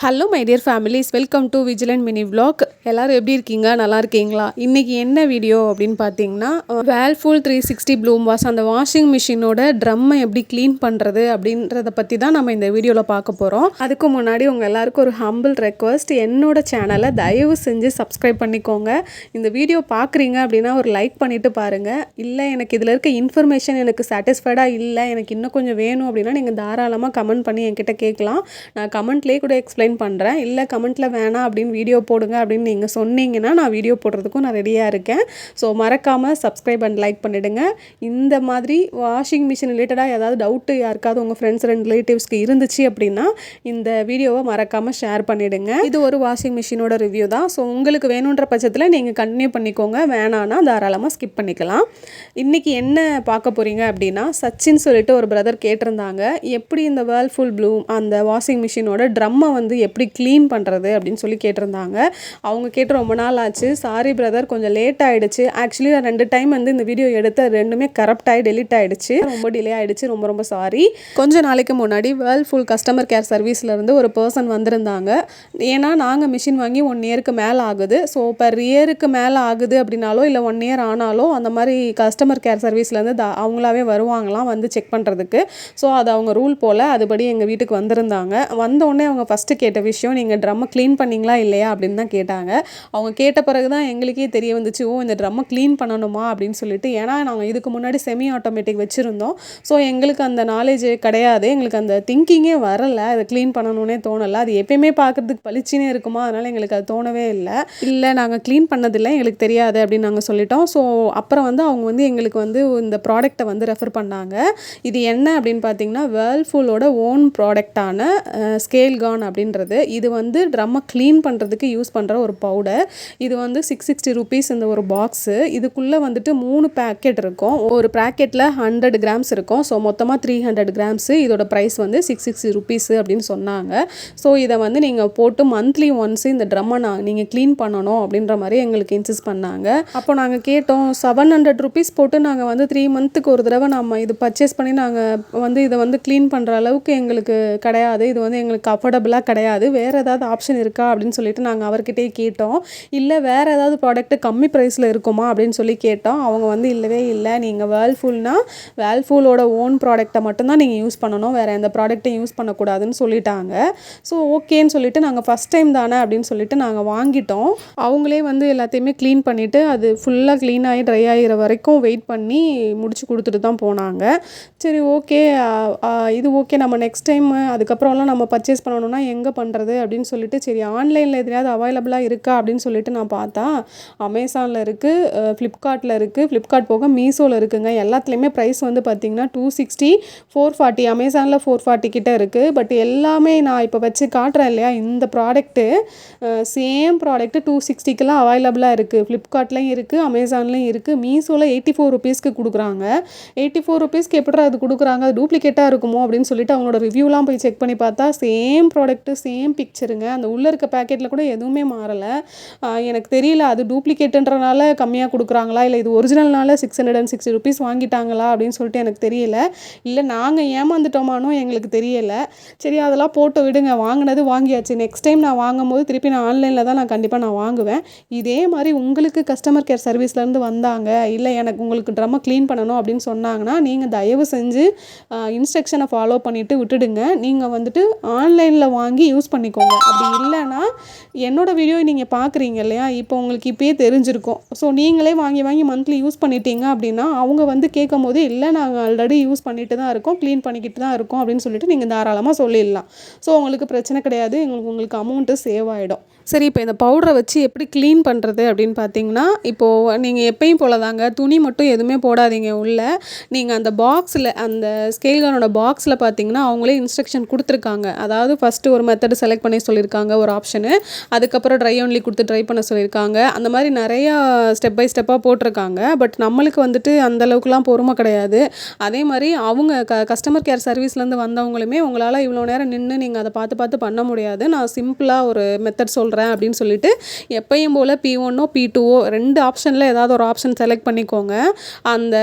Hello my dear families, welcome to vigilant mini vlog. எல்லோரும் எப்படி இருக்கீங்க? நல்லா இருக்கீங்களா? இன்றைக்கி என்ன வீடியோ அப்படின்னு பார்த்தீங்கன்னா, வேர்ல்பூல் 360 ப்ளூம் வாஷ் அந்த வாஷிங் மிஷினோட ட்ரம்மை எப்படி க்ளீன் பண்ணுறது அப்படின்றத பற்றி தான் நம்ம இந்த வீடியோவில் பார்க்க போகிறோம். அதுக்கு முன்னாடி உங்கள் எல்லாருக்கும் ஒரு ஹம்பிள் ரெக்வஸ்ட், என்னோட சேனலை தயவு செஞ்சு சப்ஸ்கிரைப் பண்ணிக்கோங்க. இந்த வீடியோ பார்க்குறீங்க அப்படின்னா ஒரு லைக் பண்ணிவிட்டு பாருங்கள். இல்லை எனக்கு இதில் இருக்க இன்ஃபர்மேஷன் எனக்கு சாட்டிஸ்ஃபைடாக இல்லை, எனக்கு இன்னும் கொஞ்சம் வேணும் அப்படின்னா நீங்கள் தாராளமாக கமெண்ட் பண்ணி என்கிட்ட கேட்கலாம். நான் கமெண்ட்லேயே கூட எக்ஸ்பிளைன் பண்ணுறேன். இல்லை கமெண்ட்டில் வேணாம் அப்படின்னு வீடியோ போடுங்க அப்படின்னு நீங்கள் சொன்னீங்கன்னா நான் வீடியோ போடுறதுக்கும் நான் ரெடியாக இருக்கேன். ஸோ மறக்காமல் சப்ஸ்கிரைப் அண்ட் லைக் பண்ணிவிடுங்க. இந்த மாதிரி வாஷிங் மிஷின் ரிலேட்டடாக ஏதாவது டவுட்டு யாருக்காவது உங்கள் ஃப்ரெண்ட்ஸ் அண்ட் ரிலேட்டிவ்ஸ்க்கு இருந்துச்சு அப்படின்னா இந்த வீடியோவை மறக்காமல் ஷேர் பண்ணிவிடுங்க. இது ஒரு வாஷிங் மிஷினோட ரிவ்யூ தான். ஸோ உங்களுக்கு வேணுன்ற பட்சத்தில் நீங்கள் கண்டினியூ பண்ணிக்கோங்க, வேணான்னா தாராளமாக ஸ்கிப் பண்ணிக்கலாம். இன்றைக்கி என்ன பார்க்க போகிறீங்க அப்படின்னா, சச்சின் சொல்லிட்டு ஒரு பிரதர் கேட்டிருந்தாங்க, எப்படி இந்த வேர்ல்பூல் ப்ளூம் அந்த வாஷிங் மிஷினோட ட்ரம்மை வந்து எப்படி க்ளீன் பண்ணுறது அப்படின்னு சொல்லி கேட்டிருந்தாங்க. அவங்க கேட்டு ரொம்ப நாள் ஆச்சு. சாரி பிரதர், கொஞ்சம் லேட் ஆகிடுச்சு. ஆக்சுவலி நான் 2 டைம் வந்து இந்த வீடியோ எடுத்து ரெண்டுமே கரப்ட் ஆகி டெலிட் ஆகிடுச்சு. ரொம்ப டிலே ஆகிடுச்சு, ரொம்ப ரொம்ப சாரி. கொஞ்ச நாளைக்கு முன்னாடி வேர்ல்பூல் கஸ்டமர் கேர் சர்வீஸ்லேருந்து ஒரு பர்சன் வந்திருந்தாங்க. ஏன்னா நாங்கள் மிஷின் வாங்கி 1 இயருக்கு மேலே ஆகுது. ஸோ பர் இயருக்கு மேலே ஆகுது அப்படின்னாலோ இல்லை 1 இயர் ஆனாலோ அந்த மாதிரி கஸ்டமர் கேர் சர்வீஸ்லேருந்து அவங்களாவே வருவாங்களாம் வந்து செக் பண்ணுறதுக்கு. ஸோ அது அவங்க ரூல் போல் அதுபடி எங்கள் வீட்டுக்கு வந்திருந்தாங்க. வந்தோடனே அவங்க ஃபஸ்ட்டு கேட்ட விஷயம், நீங்கள் ட்ரம்மை க்ளீன் பண்ணிங்களா இல்லையா அப்படின்னு தான் கேட்டாங்க. அவங்க கேட்ட பிறகு தான் எங்களுக்கே தெரிய வந்துச்சு, ஓ இந்த ட்ரம்மை க்ளீன் பண்ணணுமா அப்படின்னு சொல்லிட்டு. ஏன்னா நாங்கள் இதுக்கு முன்னாடி செமி ஆட்டோமேட்டிக் வச்சுருந்தோம். ஸோ எங்களுக்கு அந்த நாலேஜ் கிடையாது, எங்களுக்கு அந்த திங்கிங்கே வரலை, அதை க்ளீன் பண்ணணுன்னே தோணலை. அது எப்பயுமே பார்க்குறதுக்கு பளிச்சுனே இருக்குமா, அதனால் எங்களுக்கு அது தோணவே இல்லை நாங்கள் க்ளீன் பண்ணதில்லை, எங்களுக்கு தெரியாது அப்படின்னு நாங்கள் சொல்லிட்டோம். ஸோ அப்புறம் வந்து அவங்க வந்து எங்களுக்கு வந்து இந்த ப்ராடக்டை வந்து ரெஃபர் பண்ணாங்க. இது என்ன அப்படின்னு பார்த்தீங்கன்னா, வேர்ல்பூலோட ஓன் ப்ராடக்டான ஸ்கேல் கான் அப்படின்றது. இது வந்து ட்ரம்மை க்ளீன் பண்ணுறதுக்கு யூஸ் பண்ணுற ஒரு பவுடர். இது வந்து 660 rupees இந்த ஒரு பாக்ஸு. இதுக்குள்ளே வந்துட்டு 3 பேக்கெட் இருக்கும். ஒரு பேக்கெட்டில் 100 grams இருக்கும். ஸோ மொத்தமாக 300 grams. இதோட ப்ரைஸ் வந்து 660 rupees அப்படின்னு சொன்னாங்க. ஸோ இதை வந்து நீங்கள் போட்டு மந்த்லி ஒன்ஸ் இந்த ட்ரம்மை நீங்கள் க்ளீன் பண்ணணும் அப்படின்ற மாதிரி எங்களுக்கு இன்சிஸ்ட் பண்ணாங்க. அப்போ நாங்கள் கேட்டோம், 700 rupees போட்டு நாங்கள் வந்து 3 months ஒரு தடவை நம்ம இது பர்ச்சேஸ் பண்ணி நாங்கள் வந்து இதை வந்து க்ளீன் பண்ணுற அளவுக்கு எங்களுக்கு கிடையாது, இது வந்து எங்களுக்கு அஃபோர்டபுளாக கிடையாது, வேறு ஏதாவது ஆப்ஷன் இருக்கா அப்படின்னு சொல்லிட்டு நாங்கள் அவர்கிட்டே கேட்டோம். இல்லை வேறு ஏதாவது ப்ராடக்ட்டு கம்மி ப்ரைஸில் இருக்குமா அப்படின்னு சொல்லி கேட்டோம். அவங்க வந்து இல்லவே இல்லை, நீங்கள் வேர்ல்பூலோட ஓன் ப்ராடக்டை மட்டும்தான் நீங்கள் யூஸ் பண்ணணும், வேறு எந்த ப்ராடக்ட்டையும் யூஸ் பண்ணக்கூடாதுன்னு சொல்லிட்டாங்க. ஸோ ஓகேன்னு சொல்லிட்டு நாங்கள் ஃபஸ்ட் டைம் தானே அப்படின்னு சொல்லிட்டு நாங்கள் வாங்கிட்டோம். அவங்களே வந்து எல்லாத்தையுமே க்ளீன் பண்ணிவிட்டு அது ஃபுல்லாக க்ளீன் ஆகி ட்ரை ஆகிற வரைக்கும் வெயிட் பண்ணி முடிச்சு கொடுத்துட்டு தான் போனாங்க. சரி ஓகே, இது ஓகே, நம்ம நெக்ஸ்ட் டைம் அதுக்கப்புறம்லாம் நம்ம பர்ச்சேஸ் பண்ணணும்னா எங்கே பண்ணுறது அப்படின்னு சொல்லிட்டு, சரி ஆன்லைனில் எதுலையாவது அவைலபிளாக இருக்கா அப்படின்னு சொல்லிட்டு நான் பார்த்தா அமேசானில் இருக்குது, ஃப்ளிப்கார்ட்டில் இருக்குது, ஃப்ளிப்கார்ட் போக மீஷோவில் இருக்குங்க. எல்லாத்துலேயுமே ப்ரைஸ் வந்து பார்த்திங்கன்னா 260, 440, அமேசானில் 440 கிட்ட இருக்குது. பட் எல்லாமே நான் இப்போ வச்சு காட்டுறேன் இல்லையா, இந்த ப்ராடக்ட்டு சேம் ப்ராடக்ட்டு 260க்கெலாம் அவைலபிளாக இருக்குது. ஃப்ளிப்கார்ட்லேயும் இருக்குது, அமேசான்லேயும் இருக்குது. மீஷோவில் 84 rupeesக்கு கொடுக்குறாங்க. 84 rupeesக்கு எப்படி அது கொடுக்குறாங்க, அது டூப்ளிகேட்டாக இருக்குமோ அப்படின்னு சொல்லிட்டு அவங்களோட ரிவ்யூலாம் போய் செக் பண்ணி பார்த்தா சேம் ப்ராடக்ட்டு சேம் பிக்சருங்க. அந்த உள்ளே இருக்க பேக்கெட்டில் கூட எதுவுமே மாறலை. எனக்கு தெரியல அது டூப்ளிகேட்டுன்றனால கம்மியாக கொடுக்குறாங்களா, இல்லை இது ஒரிஜினல்னால 660 rupees வாங்கிட்டாங்களா அப்படின்னு சொல்லிட்டு எனக்கு தெரியல. இல்லை நாங்கள் ஏமாந்துட்டோமானோ எங்களுக்கு தெரியலை. சரி அதெல்லாம் போட்டு விடுங்க, வாங்கினது வாங்கியாச்சு. நெக்ஸ்ட் டைம் நான் வாங்கும் போது திருப்பி நான் ஆன்லைனில் தான் கண்டிப்பாக நான் வாங்குவேன். இதே மாதிரி உங்களுக்கு கஸ்டமர் கேர் சர்வீஸ்லேருந்து வந்தாங்க, இல்லை எனக்கு உங்களுக்கு ட்ரம்மை க்ளீன் பண்ணணும் அப்படின்னு சொன்னாங்கன்னா நீங்கள் தயவு செஞ்சு இன்ஸ்ட்ரக்ஷனை ஃபாலோ பண்ணிவிட்டு விட்டுடுங்க. நீங்கள் வந்துட்டு ஆன்லைனில் வாங்கி யூஸ் பண்ணிக்கோங்க. அப்படி இல்லைன்னா என்னோடய வீடியோ நீங்கள் பார்க்குறீங்க இல்லையா, இப்போ உங்களுக்கு இப்போயே தெரிஞ்சிருக்கும். ஸோ நீங்களே வாங்கி மந்த்லி யூஸ் பண்ணிட்டீங்க அப்படின்னா அவங்க வந்து கேட்கும் போது, இல்லை நாங்கள் ஆல்ரெடி யூஸ் பண்ணிட்டு தான் இருக்கோம், க்ளீன் பண்ணிக்கிட்டு தான் இருக்கோம் அப்படின்னு சொல்லிட்டு நீங்கள் தாராளமாக சொல்லிடலாம். ஸோ உங்களுக்கு பிரச்சனை கிடையாது, உங்களுக்கு அமௌண்ட்டு சேவ் ஆகிடும். சரி, இப்போ இந்த பவுடரை வச்சு எப்படி க்ளீன் பண்ணுறது அப்படின்னு பார்த்தீங்கன்னா, இப்போது நீங்கள் எப்பயும் போல தாங்க, துணி மட்டும் எதுவுமே போடாதீங்க உள்ளே. நீங்கள் அந்த பாக்ஸில், அந்த ஸ்கேல் கனோட பாக்ஸில் பார்த்தீங்கன்னா அவங்களே இன்ஸ்ட்ரக்ஷன் கொடுத்துருக்காங்க. அதாவது ஃபஸ்ட்டு ஒரு மெத்தடு செலக்ட் பண்ணி சொல்லியிருக்காங்க, ஒரு ஆப்ஷனு. அதுக்கப்புறம் ட்ரை ஒன்லி கொடுத்து ட்ரை பண்ண சொல்லியிருக்காங்க. அந்த மாதிரி நிறையா ஸ்டெப் பை ஸ்டெப்பாக போட்டிருக்காங்க. பட் நம்மளுக்கு வந்துட்டு அந்தளவுக்குலாம் பொறுமை கிடையாது. அதே மாதிரி அவங்க கஸ்டமர் கேர் சர்வீஸ்லேருந்து வந்தவங்களுமே உங்களால் இவ்வளோ நேரம் நின்று நீங்கள் அதை பார்த்து பண்ண முடியாது, நான் சிம்பிளாக ஒரு மெத்தட் சொல்கிறேன் அப்படின்னு சொல்லிட்டு எப்பயும் போல் P1ஓ P2ஓ 2 ஆப்ஷனில் ஏதாவது ஒரு ஆப்ஷன் செலக்ட் பண்ணிக்கோங்க. அந்த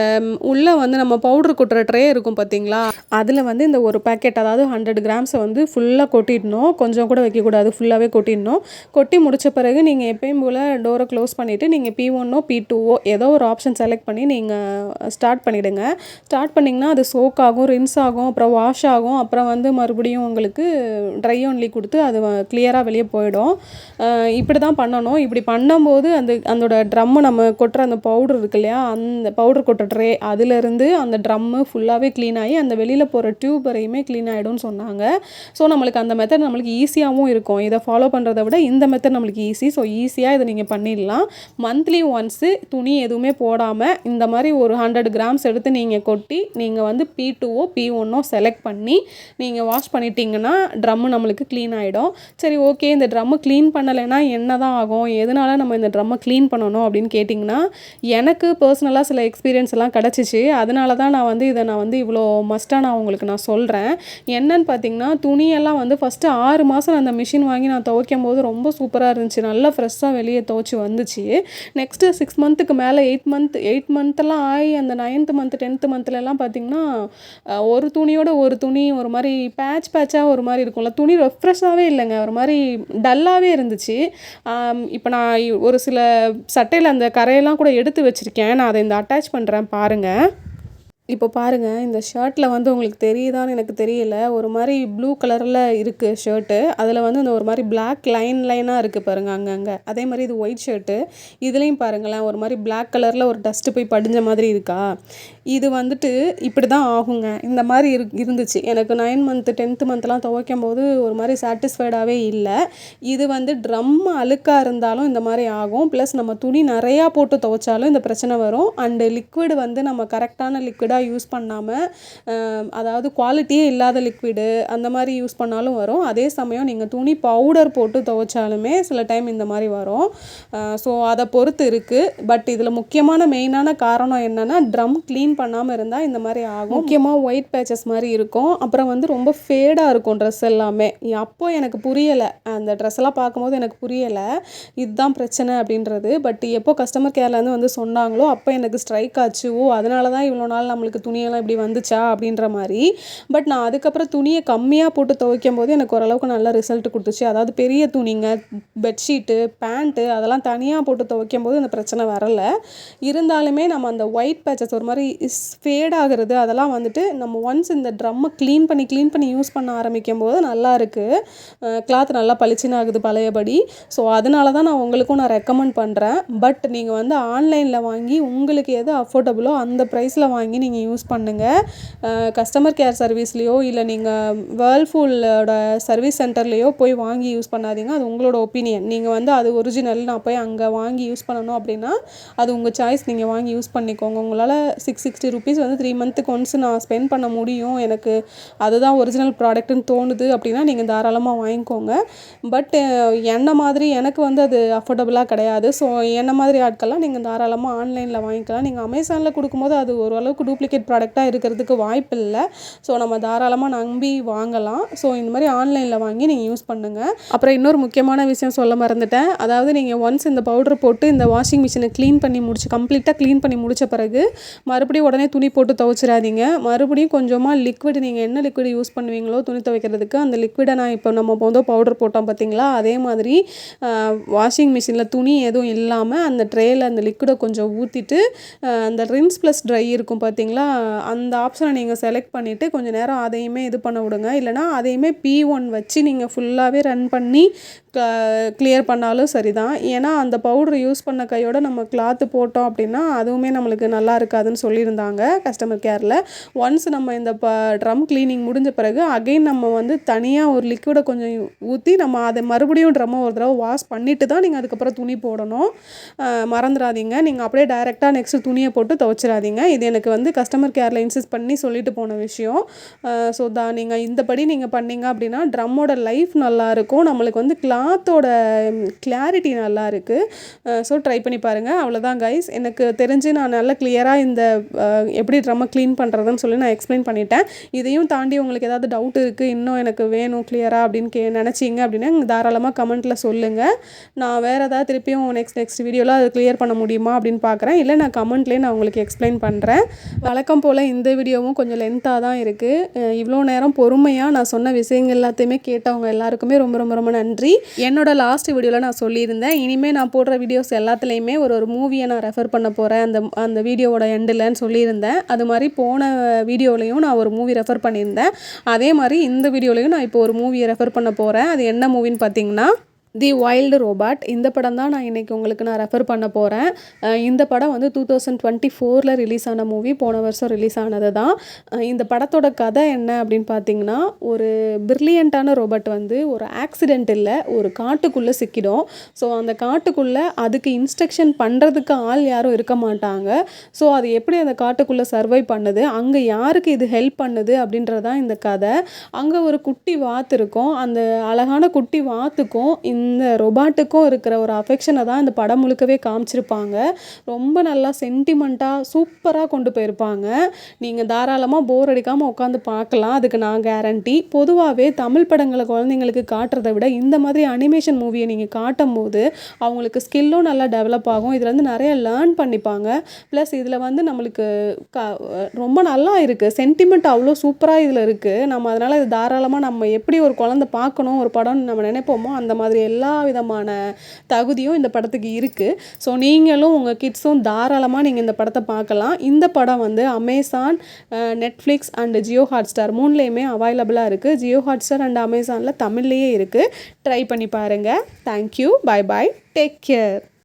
உள்ளே வந்து நம்ம பவுடர் கொட்டுற ட்ரே இருக்கும் பார்த்தீங்களா, அதில் வந்து இந்த ஒரு பேக்கெட், அதாவது 100 grams வந்து ஃபுல்லாக கொட்டிடணும். கொட்டிடணும், கொஞ்சம் கூட வைக்கக்கூடாது, ஃபுல்லாகவே கொட்டிடணும். கொட்டி முடித்த பிறகு நீங்கள் எப்பயும் போல் டோரை க்ளோஸ் பண்ணிவிட்டு நீங்கள் P1ஓ P2ஓ ஏதோ ஒரு ஆப்ஷன் செலக்ட் பண்ணி நீங்கள் ஸ்டார்ட் பண்ணிவிடுங்க. ஸ்டார்ட் பண்ணிங்கன்னா அது சோக் ஆகும், ரின்ஸ் ஆகும், அப்புறம் வாஷ் ஆகும், அப்புறம் வந்து மறுபடியும் உங்களுக்கு ட்ரை ஒன்லி கொடுத்து அது கிளியராக வெளியே போயிடும். இப்படி தான் பண்ணணும். இப்படி பண்ணும்போது அதோட ட்ரம்மு நம்ம கொட்டுற அந்த பவுடர் இருக்கு இல்லையா, அந்த பவுடர் கொட்டுற ட்ரே அதிலேருந்து அந்த ட்ரம்மு ஃபுல்லாகவே க்ளீன் ஆகி அந்த வெளியில் போகிற டியூப் வரையுமே க்ளீன் ஆகிடும்னு சொன்னாங்க. ஸோ நம்மளுக்கு அந்த மெத்தட் நம்மளுக்கு ஈஸியாகவும் இருக்கும். இதை ஃபாலோ பண்ணுறத விட இந்த மெத்தட் நம்மளுக்கு ஈஸி. ஸோ ஈஸியாக இதை நீங்கள் பண்ணிடலாம். மந்த்லி ஒன்ஸு துணி எதுவுமே போடாமல் இந்த மாதிரி ஒரு 100 கிராம்ஸ் எடுத்து நீங்கள் கொட்டி நீங்கள் வந்து P2ஓ P1ஓ செலக்ட் பண்ணி நீங்கள் வாஷ் பண்ணிட்டீங்கன்னா ட்ரம்மு நம்மளுக்கு க்ளீன் ஆகிடும். சரி, ஓகே, இந்த ட்ரம்மு க்ளீன் பண்ணலைன்னா என்ன தான் ஆகும், எதனால நம்ம இந்த ட்ரம்மை க்ளீன் பண்ணணும் அப்படின்னு கேட்டிங்கன்னா, எனக்கு பர்சனலாக சில எக்ஸ்பீரியன்ஸ் எல்லாம் கிடச்சிச்சு. அதனால தான் இதை இவ்வளோ மஸ்ட்டாக நான் உங்களுக்கு சொல்கிறேன். என்னன்னு பார்த்தீங்கன்னா, துணியெல்லாம் ஃபஸ்ட்டு 6 மாதம் அந்த மிஷின் வாங்கி நான் துவைக்கும் போது ரொம்ப சூப்பராக இருந்துச்சு. நல்லா ஃப்ரெஷ்ஷாக வெளியே துவைச்சி வந்துச்சு. நெக்ஸ்ட்டு 6 மந்த்துக்கு மேலே 8 மந்த்தெல்லாம் ஆகி அந்த 9th மந்த் 10th மந்த்லலாம் பார்த்திங்கன்னா ஒரு துணியோட ஒரு துணி ஒரு மாதிரி பேட்சாக ஒரு மாதிரி இருக்கும்ல, துணி ரெஃப்ரெஷ்ஷாகவே இல்லைங்க, ஒரு மாதிரி டல்லாகவே இருந்துச்சு. இப்போ நான் ஒரு சில சட்டையில் அந்த கரையெல்லாம் கூட எடுத்து வச்சுருக்கேன். நான் அதை அட்டாச் பண்ணுறேன் பாருங்கள். இப்போ பாருங்கள், இந்த ஷர்ட்டில் உங்களுக்கு தெரியுதான்னு எனக்கு தெரியல, ஒரு மாதிரி ப்ளூ கலரில் இருக்குது ஷர்ட்டு. அதில் இந்த ஒரு மாதிரி பிளாக் லைனாக இருக்குது பாருங்கள் அங்கங்கே. அதே மாதிரி இது ஒயிட் ஷர்ட்டு. இதுலேயும் பாருங்களேன், ஒரு மாதிரி பிளாக் கலரில் ஒரு டஸ்ட்டு போய் படிஞ்ச மாதிரி இருக்கா. இது இப்படி தான் ஆகுங்க. இந்த மாதிரி இருந்துச்சு எனக்கு 9 மந்த் 10th மந்த்லாம் துவைக்கும் போது ஒரு மாதிரி சாட்டிஸ்ஃபைடாகவே இல்லை. இது ட்ரம் அழுக்காக இருந்தாலும் இந்த மாதிரி ஆகும். ப்ளஸ் நம்ம துணி நிறையா போட்டு துவைச்சாலும் இந்த பிரச்சனை வரும். அண்டு லிக்விடு நம்ம கரெக்டான லிக்விடாக யூஸ் பண்ணாமல், அதாவது குவாலிட்டியே இல்லாத லிக்விடு அந்த மாதிரி யூஸ் பண்ணாலும் வரும். அதே சமயம் நீங்கள் துணி பவுடர் போட்டு துவைச்சாலுமே சில டைம் இந்த மாதிரி வரும். ஸோ அதை பொறுத்து இருக்குது. பட் இதில் முக்கியமான மெயினான காரணம் என்னென்னா, ட்ரம் க்ளீன் பண்ணாமல் இருந்தால் இந்த மாதிரி ஆகும். முக்கியமாக ஒயிட் பேச்சஸ் மாதிரி இருக்கும். அப்புறம் ரொம்ப ஃபேடாக இருக்கும் ட்ரெஸ் எல்லாமே. அப்போது எனக்கு புரியலை, அந்த ட்ரெஸ் எல்லாம் பார்க்கும்போது எனக்கு புரியலை இதுதான் பிரச்சனை அப்படின்றது. பட் எப்போ கஸ்டமர் கேர்லேருந்து சொன்னாங்களோ அப்போ எனக்கு ஸ்ட்ரைக் ஆச்சு. ஓ, அதனால தான் இவ்வளோ நாள் நம்மளுக்கு துணியெல்லாம் இப்படி வந்துச்சா அப்படின்ற மாதிரி. பட் நான் அதுக்கப்புறம் துணியை கம்மியாக போட்டு துவைக்கும் போது எனக்கு ஓரளவுக்கு நல்ல ரிசல்ட் கொடுத்துச்சு. அதாவது பெரிய துணிங்க, பெட்ஷீட்டு, பேண்ட்டு அதெல்லாம் தனியாக போட்டு துவைக்கும் போது இந்த பிரச்சனை வரலை. இருந்தாலுமே நம்ம அந்த ஒயிட் பேச்சஸ் ஒரு மாதிரி ஃபேட் ஆகிறது அதெல்லாம் நம்ம ஒன்ஸ் இந்த ட்ரம்மை க்ளீன் பண்ணி யூஸ் பண்ண ஆரம்பிக்கும் போது நல்லா இருக்குது. கிளாத் நல்லா பளிச்சுன்னு ஆகுது பழையபடி. ஸோ அதனால தான் நான் உங்களுக்கும் ரெக்கமெண்ட் பண்ணுறேன். பட் நீங்கள் ஆன்லைனில் வாங்கி உங்களுக்கு எது அஃபோர்டபுளோ அந்த ப்ரைஸில் வாங்கி நீங்கள் யூஸ் பண்ணுங்கள். கஸ்டமர் கேர் சர்வீஸ்லேயோ இல்லை நீங்கள் வேர்ல்ஃபூலோட சர்வீஸ் சென்டர்லேயோ போய் வாங்கி யூஸ் பண்ணாதீங்க. அது உங்களோட ஒப்பீனியன். நீங்கள் அது ஒரிஜினல் நான் போய் அங்கே வாங்கி யூஸ் பண்ணணும் அப்படின்னா அது உங்கள் சாய்ஸ். நீங்கள் வாங்கி யூஸ் பண்ணிக்கோங்க. உங்களால் 660 ருபீஸ் 3 மந்த்துக்கு ஒன்ஸ் நான் ஸ்பெண்ட் பண்ண முடியும், எனக்கு அதுதான் ஒரிஜினல் ப்ராடக்ட்டுன்னு தோணுது அப்படின்னா நீங்கள் தாராளமாக வாங்கிக்கோங்க. பட் என்ன மாதிரி எனக்கு அது அஃபோர்டபுளாக கிடையாது. ஸோ என்ன மாதிரி ஆட்கள்லாம் நீங்கள் தாராளமாக ஆன்லைனில் வாங்கிக்கலாம். நீங்கள் அமேசானில் கொடுக்கும்போது அது ஓரளவுக்கு டூப்ளிகேட் ப்ராடக்டாக இருக்கிறதுக்கு வாய்ப்பு இல்லை. ஸோ நம்ம தாராளமாக நம்பி வாங்கலாம். ஸோ இந்த மாதிரி ஆன்லைனில் வாங்கி நீங்கள் யூஸ் பண்ணுங்கள். அப்புறம் இன்னொரு முக்கியமான விஷயம் சொல்ல மறந்துட்டேன். அதாவது நீங்கள் ஒன்ஸ் இந்த பவுடர் போட்டு இந்த வாஷிங் மிஷினை கம்ப்ளீட்டாக க்ளீன் பண்ணி முடித்த பிறகு மறுபடியும் உடனே துணி போட்டு துவைச்சிடாதீங்க. மறுபடியும் கொஞ்சமாக லிக்விட், நீங்கள் என்ன லிக்விட் யூஸ் பண்ணுவீங்களோ துணி துவைக்கிறதுக்கு அந்த லிக்விடை நான் இப்போ நம்ம பவுடர் போட்டோம் பார்த்தீங்களா, அதே மாதிரி வாஷிங் மிஷினில் துணி எதுவும் இல்லாமல் அந்த ட்ரேயில் அந்த லிக்விடை கொஞ்சம் ஊற்றிட்டு அந்த ரின்ஸ் ப்ளஸ் ட்ரை இருக்கும் பார்த்தீங்களா, அந்த ஆப்ஷனை நீங்கள் செலக்ட் பண்ணிவிட்டு கொஞ்சம் நேரம் அதையுமே இது பண்ண விடுங்க. இல்லைனா அதையுமே P1 வச்சு நீங்கள் ஃபுல்லாகவே ரன் பண்ணி கிளியர் பண்ணாலும் சரி தான். ஏன்னா அந்த பவுடர் யூஸ் பண்ண கையோட நம்ம கிளாத்து போட்டோம் அப்படின்னா அதுவுமே நம்மளுக்கு நல்லா இருக்காதுன்னு சொல்லியிருந்தாங்க கஸ்டமர் கேரில். ஒன்ஸ் நம்ம இந்த ட்ரம் க்ளீனிங் முடிஞ்ச பிறகு அகைன் நம்ம தனியாக ஒரு லிக்விடை கொஞ்சம் ஊற்றி நம்ம அதை மறுபடியும் ட்ரம்மை ஒரு தடவை வாஷ் பண்ணிவிட்டு தான் நீங்கள் அதுக்கப்புறம் துணி போடணும். மறந்துடாதீங்க. நீங்கள் அப்படியே டைரெக்டாக நெக்ஸ்ட்டு துணியை போட்டு துவைச்சிடாதீங்க. இது எனக்கு கஸ்டமர் கேரில் இன்சிஸ்ட் பண்ணி சொல்லிட்டு போன விஷயம். ஸோ நீங்கள் இந்தபடி நீங்கள் பண்ணீங்க அப்படின்னா ட்ரம்மோட லைஃப் நல்லாயிருக்கும். நம்மளுக்கு கிளாத்தோட கிளாரிட்டி நல்லா இருக்குது. ஸோ ட்ரை பண்ணி பாருங்கள். அவ்வளோதான் கைஸ். எனக்கு தெரிஞ்சு நான் நல்லா கிளியராக இந்த எப்படி ட்ரம்மை க்ளீன் பண்ணுறதுன்னு சொல்லி நான் எக்ஸ்பிளைன் பண்ணிட்டேன். இதையும் தாண்டி உங்களுக்கு ஏதாவது டவுட் இருக்குது, இன்னும் எனக்கு வேணும் கிளியராக அப்படின்னு நினச்சிங்க அப்படின்னா தாராளமாக கமெண்ட்டில் சொல்லுங்கள். நான் வேறு ஏதாவது திருப்பியும் நெக்ஸ்ட் வீடியோவில் அது கிளியர் பண்ண முடியுமா அப்படின்னு பார்க்குறேன். இல்லை நான் கமெண்ட்லேயே நான் உங்களுக்கு எக்ஸ்பிளைன் பண்ணுறேன். வழக்கம் போல் இந்த வீடியோவும் கொஞ்சம் லென்த்தாக தான் இருக்குது. இவ்வளோ நேரம் பொறுமையாக நான் சொன்ன விஷயங்கள் எல்லாத்தையுமே கேட்டவங்க எல்லாருக்குமே ரொம்ப ரொம்ப ரொம்ப நன்றி. என்னோட லாஸ்ட் வீடியோவில் நான் சொல்லியிருந்தேன், இனிமேல் நான் போடுற வீடியோஸ் எல்லாத்துலேயுமே ஒரு மூவியை நான் ரெஃபர் பண்ண போகிறேன் அந்த வீடியோவோட எண்டில்னு சொல்லியிருந்தேன். அது மாதிரி போன வீடியோலையும் நான் ஒரு மூவி ரெஃபர் பண்ணியிருந்தேன். அதே மாதிரி இந்த வீடியோலையும் நான் இப்போ ஒரு மூவியை ரெஃபர் பண்ண போகிறேன். அது என்ன மூவின்னு பார்த்தீங்கன்னா தி வைல்டு ரோபாட். இந்த படம் தான் நான் இன்றைக்கி உங்களுக்கு நான் ரெஃபர் பண்ண போகிறேன். இந்த படம் வந்து 2024 ரிலீஸ் ஆன மூவி, போன வருஷம் ரிலீஸ் ஆனது தான். இந்த படத்தோட கதை என்ன அப்படின்னு பார்த்தீங்கன்னா, ஒரு பிரில்லியண்ட்டான ரோபோட் வந்து ஒரு ஆக்சிடெண்ட் இல்லை, ஒரு காட்டுக்குள்ளே சிக்கிடும். ஸோ அந்த காட்டுக்குள்ளே அதுக்கு இன்ஸ்ட்ரக்ஷன் பண்ணுறதுக்கு ஆள் யாரும் இருக்க மாட்டாங்க. ஸோ அது எப்படி அந்த காட்டுக்குள்ளே சர்வை பண்ணுது, அங்கே யாருக்கு இது ஹெல்ப் பண்ணுது அப்படின்றது தான் இந்த கதை. அங்கே ஒரு குட்டி வாத்து இருக்கும். அந்த அழகான குட்டி வாத்துக்கும் இந்த ரொபாட்டுக்கும் இருக்கிற ஒரு அஃபெக்ஷனை தான் இந்த படம் முழுக்கவே காமிச்சிருப்பாங்க. ரொம்ப நல்லா சென்டிமெண்ட்டாக சூப்பராக கொண்டு போயிருப்பாங்க. நீங்கள் தாராளமாக போர் அடிக்காமல் உட்காந்து பார்க்கலாம், அதுக்கு நான் கேரண்டி. பொதுவாகவே தமிழ் படங்களை குழந்தைங்களுக்கு காட்டுறதை விட இந்த மாதிரி அனிமேஷன் மூவியை நீங்கள் காட்டும் போது அவங்களுக்கு ஸ்கில்லும் நல்லா டெவலப் ஆகும். இதில் வந்து நிறைய லேர்ன் பண்ணிப்பாங்க. ப்ளஸ் இதில் வந்து நம்மளுக்கு ரொம்ப நல்லா இருக்குது, சென்டிமெண்ட் அவ்வளோ சூப்பராக இதில் இருக்குது. நம்ம அதனால் இது தாராளமாக நம்ம எப்படி ஒரு குழந்தை பார்க்கணும் ஒரு படம்னு நம்ம நினைப்போமோ அந்த மாதிரி எல்லா விதமான தகுதியும் இந்த படத்துக்கு இருக்குது. ஸோ நீங்களும் உங்கள் கிட்ஸும் தாராளமாக நீங்கள் இந்த படத்தை பார்க்கலாம். இந்த படம் வந்து Amazon, Netflix and Jio Hotstar மூணுலேயுமே அவைலபிளாக இருக்குது. ஜியோ ஹாட்ஸ்டார் அண்ட் அமேசானில் தமிழ்லேயே இருக்குது. ட்ரை பண்ணி பாருங்கள். Thank you. Bye bye. Take care.